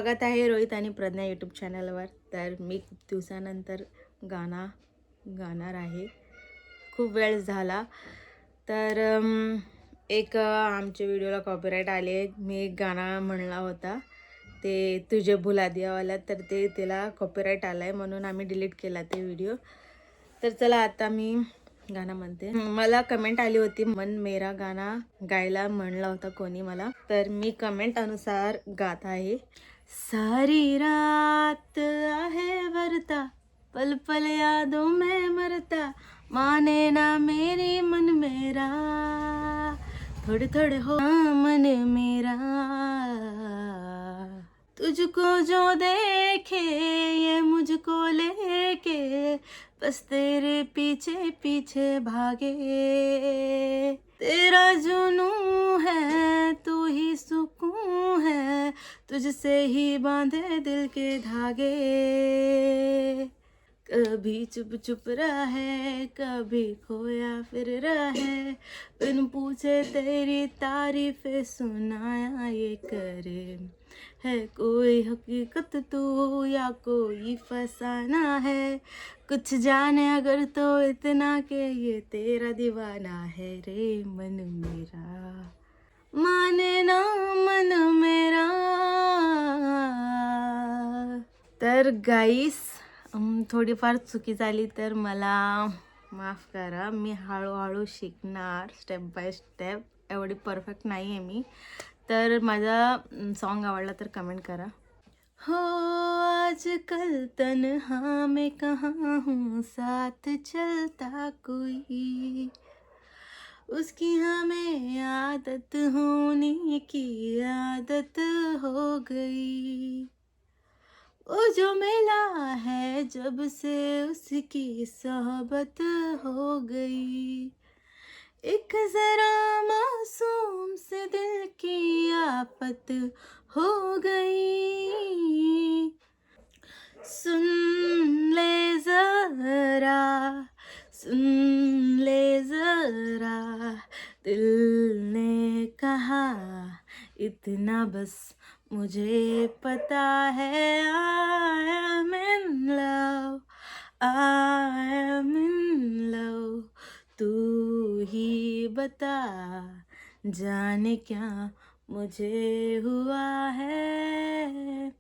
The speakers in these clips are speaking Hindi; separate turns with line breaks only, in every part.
स्वागत आहे रोहित आणि प्रज्ञा यूट्यूब चॅनलवर. तर मी खूप दिवसानंतर गाणार आहे. खूप वेळ झाला. तर आमच्या व्हिडिओला कॉपीराईट आले. मी एक गाणं म्हणला होता ते तुझे भुला दियावाला, तर ते त्याला कॉपीराईट आला आहे म्हणून आम्ही डिलीट केला ते व्हिडिओ. तर चला आता मी गाणं म्हणते. मला कमेंट आली होती मन मेरा गाणं गायला म्हणला होता कोणी मला, तर मी कमेंट अनुसार गात आहे. सारी रात आहे बरता, पल पल यादों में मरता, माने ना मेरी मन मेरा, थोड़े थोड़े हो मन मेरा, तुझको जो देखे ये मुझको लेके, बस तेरे पीछे पीछे भागे, तेरा जुनू है तू ही सुकून है, तुझसे ही बांधे दिल के धागे, कभी चुप चुप रहे कभी खोया फिर रहे, बिन पूछे तेरी तारीफें सुनाया ये करे, है कोई हकीकत तू या कोई फसाना है, कुछ जाने अगर तो इतना के ये तेरा दीवाना है रे मन मेरा, माने ना मन मेरा. तर गाईस, थोडीफार चुकी झाली तर मला माफ करा. मी हळूहळू शिकणार स्टेप बाय स्टेप. एवढी परफेक्ट नाही आहे मी. तर माझा सॉन्ग आवडला तर कमेंट करा. हो आजकल तन्हा मैं कहाँ हूँ, साथ चलता कोई, उसकी हमें आदत होने की आदत हो गई, वो जो मिला है जब से उसकी सोहबत हो गई, एक जरा मासूम से दिल की आफत हो गई, सुन ले जरा, सुन ले जरा, दिल ने कहा इतना बस मुझे पता है, I am in love, I am in love, तू ही बता जाने क्या मुझे हुआ है,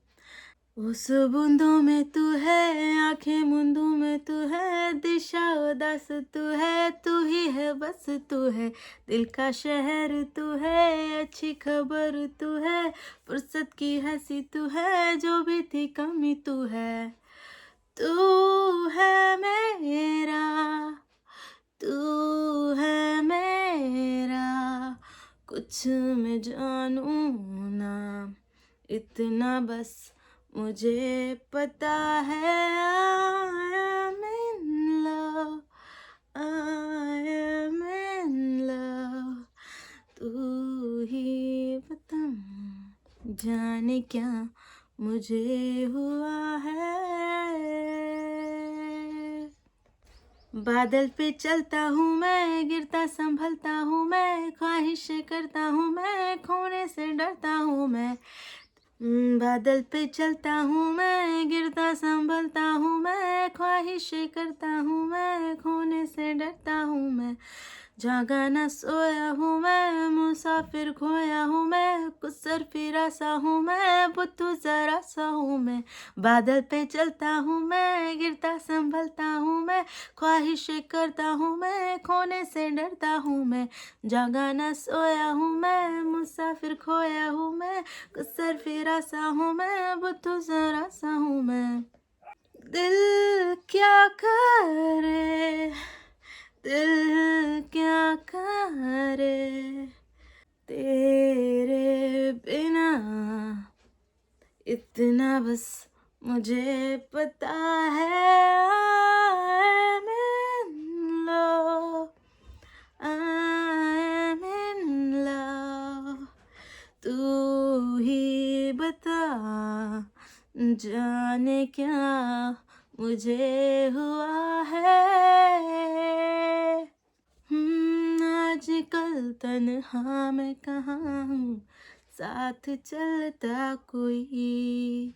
उस बूंदों में तू है, आंखें मूंदों में तू है, दिशा उदास तू है, तू ही है बस तू है, दिल का शहर तू है, अच्छी खबर तू है, फुर्सत की हंसी तू है, जो भी थी कमी तू है, तू है मेरा, तू है मेरा, कुछ मैं जानूं ना, इतना बस मुझे पता है, I am in love, I am in love, तू ही बता जाने क्या मुझे हुआ है, बादल पे चलता हूँ मैं, गिरता संभलता हूँ मैं, ख्वाहिशें करता हूँ मैं, खोने से डरता हूँ मैं, बादल पे चलता हूँ मैं, गिरता संभलता हूँ मैं, ख्वाहिशें करता हूँ मैं, खोने से डरता हूँ मैं, जागा ना सोया हूँ मैं, मुसाफिर खोया हूँ मैं, कुछ सर फिरा सा हूँ मैं, बुद्धू जरा सा हूँ मैं, बादल पे चलता हूँ मैं, गिरता संभलता हूँ मैं, ख्वाहिशें करता हूँ मैं, खोने से डरता हूँ मैं, जागा ना सोया हूँ मैं, मुसाफिर खोया हूँ मैं, कुछ सर फिरा सा हूँ मैं, बुद्धू जरा सा हूँ मैं, दिल क्या करे, दिल क्या करे, तेरे बिना इतना बस मुझे पता है, I am in love, I am in love, तू ही बता जाने क्या मुझे हुआ है, आजकल तन्हा मैं कहाँ हूँ, साथ चलता कोई।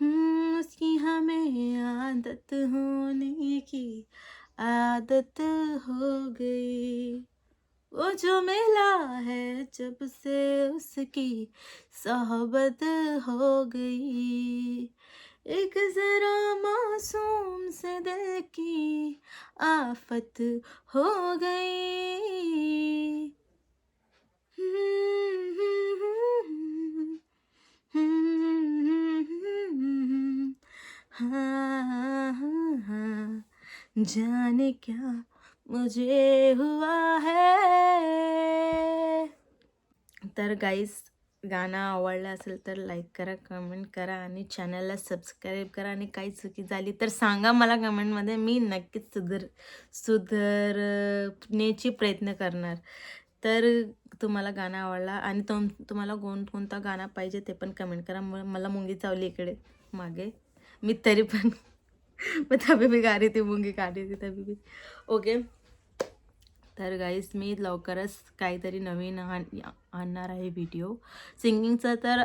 उसकी हमें आदत होने की आदत हो गई। वो जो मिला है जब से उसकी सोहबत हो गई। एक जरा मासूम से दिल की आफत हो गई। हाँ, हाँ, हाँ, जाने क्या मुझे हुआ है। तर गाईस, गाणं आवडलं असेल तर लाईक करा, कमेंट करा आणि चॅनलला सबस्क्राईब करा. आणि काही चुकी झाली तर सांगा मला कमेंटमध्ये, मी नक्कीच सुधारण्याची प्रयत्न करणार. तर तुम्हाला गाणं आवडला आणि तुम्हाला कोणता गाणं पाहिजे ते पण कमेंट करा. मला मुंगी चावली इकडे मागे, मी तरी पण मैं तभी भी गा रही थी, मुंगी काढ रही थी तभी भी. ओके, तर गाईस मी लवकरच काहीतरी नवीन आणणार आहे व्हिडिओ. सिंगिंगचा तर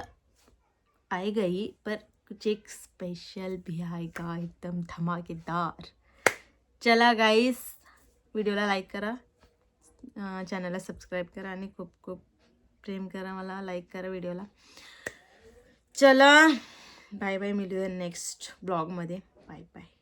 आएगा ही, पर कुछ एक स्पेशल भी आएगा, एकदम धमाकेदार. चला गाईस, व्हिडिओला लाईक करा, चॅनलला सबस्क्राईब करा आणि खूप खूप प्रेम करा मला, लाईक करा व्हिडिओला. चला बाय बाय, मिळूया नेक्स्ट ब्लॉगमध्ये. Bye bye.